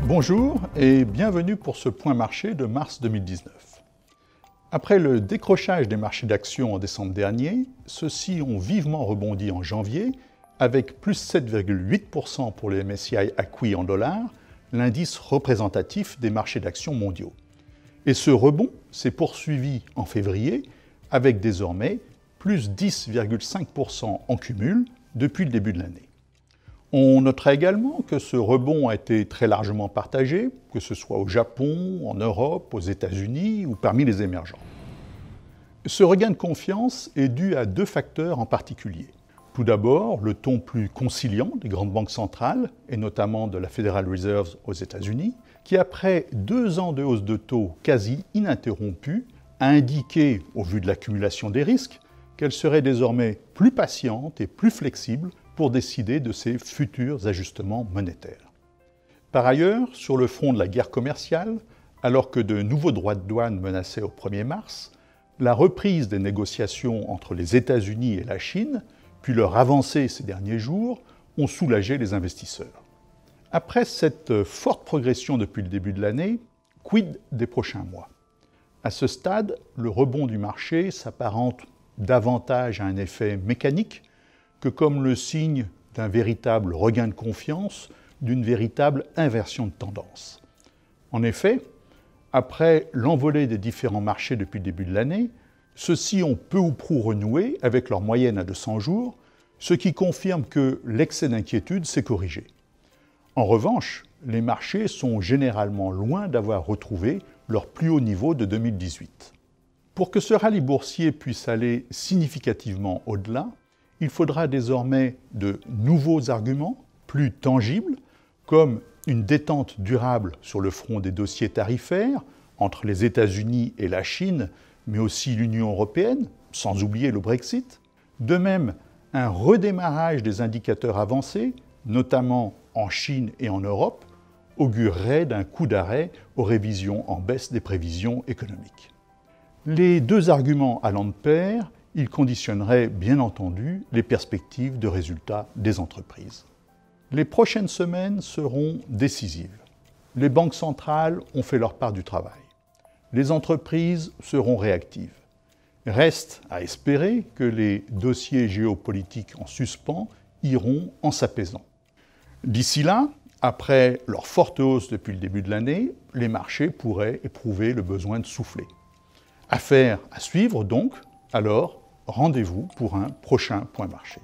Bonjour et bienvenue pour ce point marché de mars 2019. Après le décrochage des marchés d'actions en décembre dernier, ceux-ci ont vivement rebondi en janvier avec plus 7,8% pour le MSCI acquis en dollars, l'indice représentatif des marchés d'actions mondiaux. Et ce rebond s'est poursuivi en février avec désormais plus 10,5% en cumul depuis le début de l'année. On notera également que ce rebond a été très largement partagé, que ce soit au Japon, en Europe, aux États-Unis ou parmi les émergents. Ce regain de confiance est dû à deux facteurs en particulier. Tout d'abord, le ton plus conciliant des grandes banques centrales, et notamment de la Federal Reserve aux États-Unis, qui après 2 ans de hausse de taux quasi ininterrompue, a indiqué, au vu de l'accumulation des risques, qu'elle serait désormais plus patiente et plus flexible pour décider de ses futurs ajustements monétaires. Par ailleurs, sur le front de la guerre commerciale, alors que de nouveaux droits de douane menaçaient au 1er mars, la reprise des négociations entre les États-Unis et la Chine, puis leur avancée ces derniers jours, ont soulagé les investisseurs. Après cette forte progression depuis le début de l'année, quid des prochains mois? À ce stade, le rebond du marché s'apparente davantage à un effet mécanique que comme le signe d'un véritable regain de confiance, d'une véritable inversion de tendance. En effet, après l'envolée des différents marchés depuis le début de l'année, ceux-ci ont peu ou prou renoué avec leur moyenne à 200 jours, ce qui confirme que l'excès d'inquiétude s'est corrigé. En revanche, les marchés sont généralement loin d'avoir retrouvé leur plus haut niveau de 2018. Pour que ce rallye boursier puisse aller significativement au-delà, il faudra désormais de nouveaux arguments, plus tangibles, comme une détente durable sur le front des dossiers tarifaires entre les États-Unis et la Chine, mais aussi l'Union européenne, sans oublier le Brexit. De même, un redémarrage des indicateurs avancés, notamment en Chine et en Europe, augurerait d'un coup d'arrêt aux révisions en baisse des prévisions économiques. Les deux arguments allant de pair, il conditionnerait bien entendu les perspectives de résultats des entreprises. Les prochaines semaines seront décisives. Les banques centrales ont fait leur part du travail. Les entreprises seront réactives. Reste à espérer que les dossiers géopolitiques en suspens iront en s'apaisant. D'ici là, après leur forte hausse depuis le début de l'année, les marchés pourraient éprouver le besoin de souffler. Affaire à suivre donc, alors rendez-vous pour un prochain point marché.